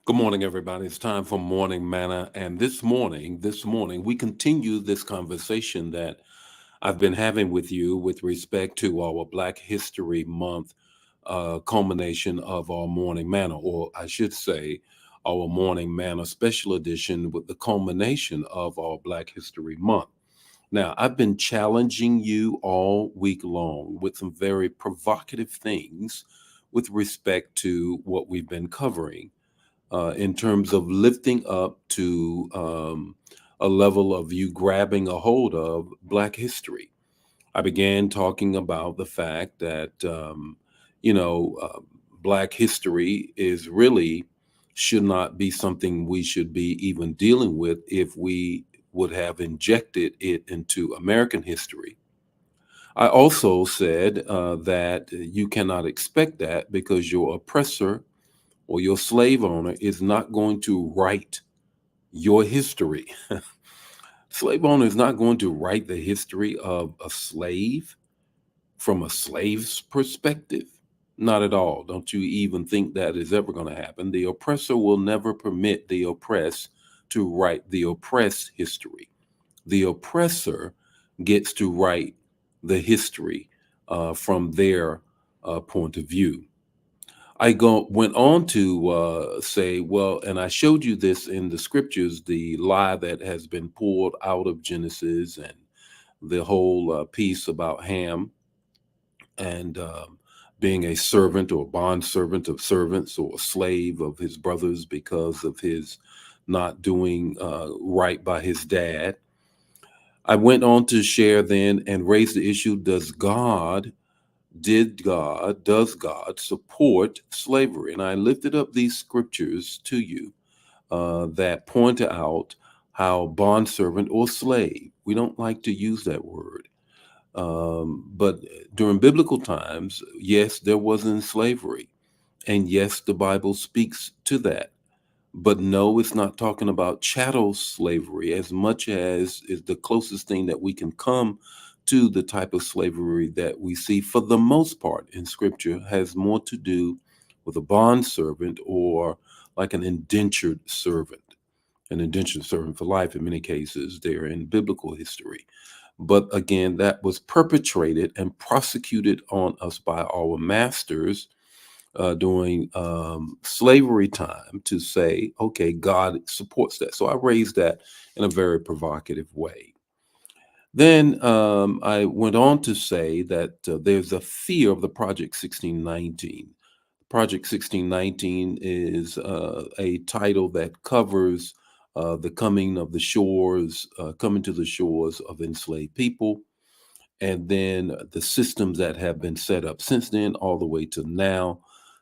Good morning, everybody. It's time for Morning Manna. And this morning, we continue this conversation that I've been having with you with respect to our Black History Month culmination of our Morning Manna, or I should say, our Morning Manna special edition with the culmination of our Black History Month. Now, I've been challenging you all week long with some very provocative things with respect to what we've been covering in terms of lifting up to a level of you grabbing a hold of Black history. I began talking about the fact that, you know, uh, Black history is really should not be something we should be even dealing with if we would have injected it into American history. I also said that you cannot expect that because your oppressor or your slave owner is not going to write your history. Slave owner is not going to write the history of a slave from a slave's perspective. Not at all. Don't you even think that is ever going to happen. The oppressor will never permit the oppressed to write the oppressed history. The oppressor gets to write the history from their point of view. Went on to say, well, and I showed you this in the scriptures, the lie that has been pulled out of Genesis and the whole piece about Ham and being a servant or bond servant of servants or a slave of his brothers because of his not doing right by his dad. I went on to share then and raise the issue: does God support slavery? And I lifted up these scriptures to you that point out how bondservant or slave, we don't like to use that word. But during biblical times, yes, there wasn't slavery. And yes, the Bible speaks to that. But no, it's not talking about chattel slavery as much as is the closest thing that we can come to the type of slavery that we see for the most part in scripture has more to do with a bond servant or like an indentured servant for life in many cases there in biblical history. But again, that was perpetrated and prosecuted on us by our masters during slavery time to say, okay, God supports that. So I raised that in a very provocative way. Then I went on to say that there's a fear of the Project 1619. Project 1619 is a title that covers the coming to the shores of enslaved people, and then the systems that have been set up since then all the way to now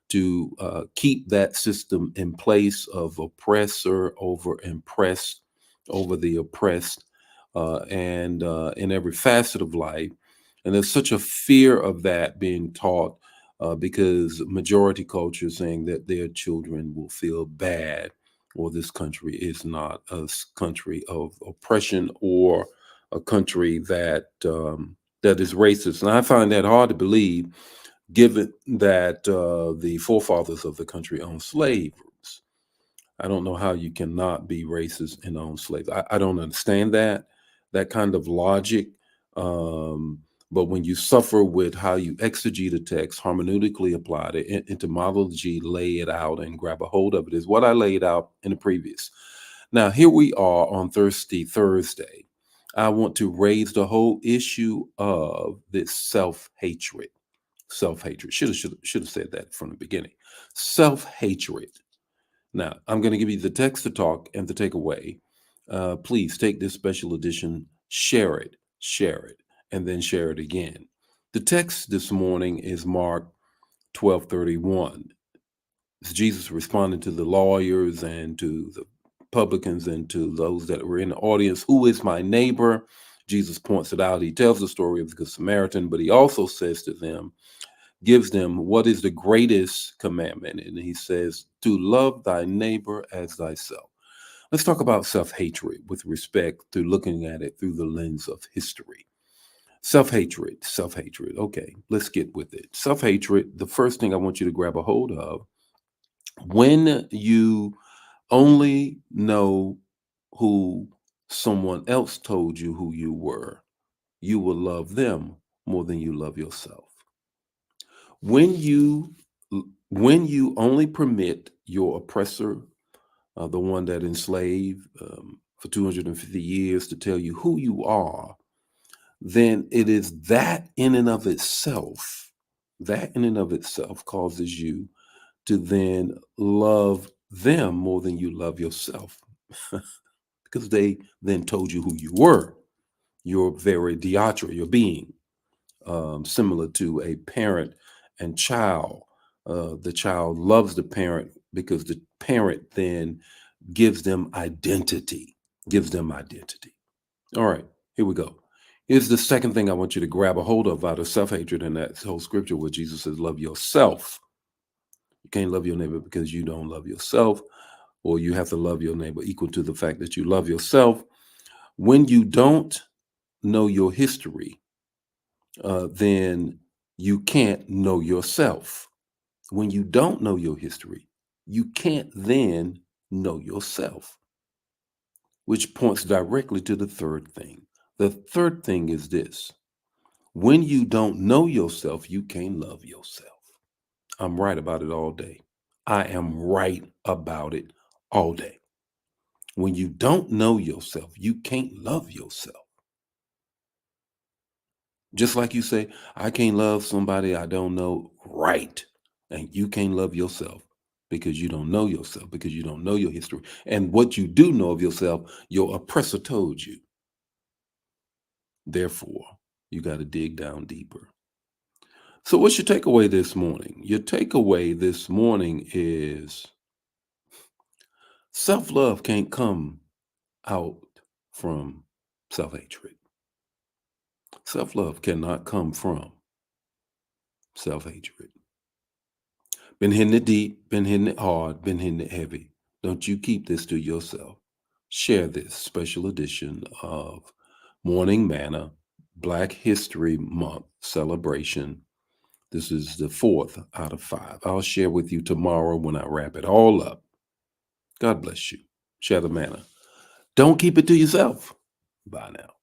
to keep that system in place of oppressor over impressed over the oppressed and in every facet of life. And there's such a fear of that being taught because majority culture is saying that their children will feel bad or this country is not a country of oppression or a country that is racist. And I find that hard to believe, given that the forefathers of the country owned slaves. I don't know how you cannot be racist and own slaves. I don't understand that kind of logic. Um, but when you suffer with how you exegete a text, hermeneutically apply it, etymology, lay it out and grab a hold of it is what I laid out in the previous. Now, here we are on Thursday. I want to raise the whole issue of this self-hatred. Self-hatred. Should have said that from the beginning. Self-hatred. Now, I'm going to give you the text to talk and the takeaway. Please take this special edition, share it, and then share it again. The text this morning is Mark 12:31. It's Jesus responding to the lawyers and to the publicans and to those that were in the audience. Who is my neighbor? Jesus points it out. He tells the story of the Good Samaritan, but he also says to them, gives them what is the greatest commandment. And he says, to love thy neighbor as thyself. Let's talk about self hatred with respect to looking at it through the lens of history. Self hatred, self hatred. Okay, let's get with it. Self hatred, the first thing I want you to grab a hold of when you only know who someone else told you who you were, you will love them more than you love yourself. When you when you only permit your oppressor, the one that enslaved for 250 years, to tell you who you are, then it is that in and of itself, that in and of itself causes you to then love them more than you love yourself because they then told you who you were, your very diatra, your being, similar to a parent and child. The child loves the parent because the parent then gives them identity, gives them identity. All right, here we go. Here's the second thing I want you to grab a hold of out of self-hatred in that whole scripture where Jesus says, love yourself. You can't love your neighbor because you don't love yourself, or you have to love your neighbor equal to the fact that you love yourself. When you don't know your history, then you can't know yourself. When you don't know your history, you can't then know yourself, which points directly to the third thing. The third thing is this: when you don't know yourself, you can't love yourself. I'm right about it all day. I am right about it all day. When you don't know yourself, you can't love yourself. Just like you say, I can't love somebody I don't know, right? And you can't love yourself because you don't know yourself, because you don't know your history. And what you do know of yourself, your oppressor told you. Therefore, you got to dig down deeper. So, what's your takeaway this morning? Your takeaway this morning is self love can't come out from self hatred. Self love cannot come from self hatred. Been hitting it deep, been hitting it hard, been hitting it heavy. Don't you keep this to yourself. Share this special edition of Morning Manna Black History Month celebration. This is the fourth out of five. I'll share with you tomorrow when I wrap it all up. God bless you. Share the manna. Don't keep it to yourself. Bye now.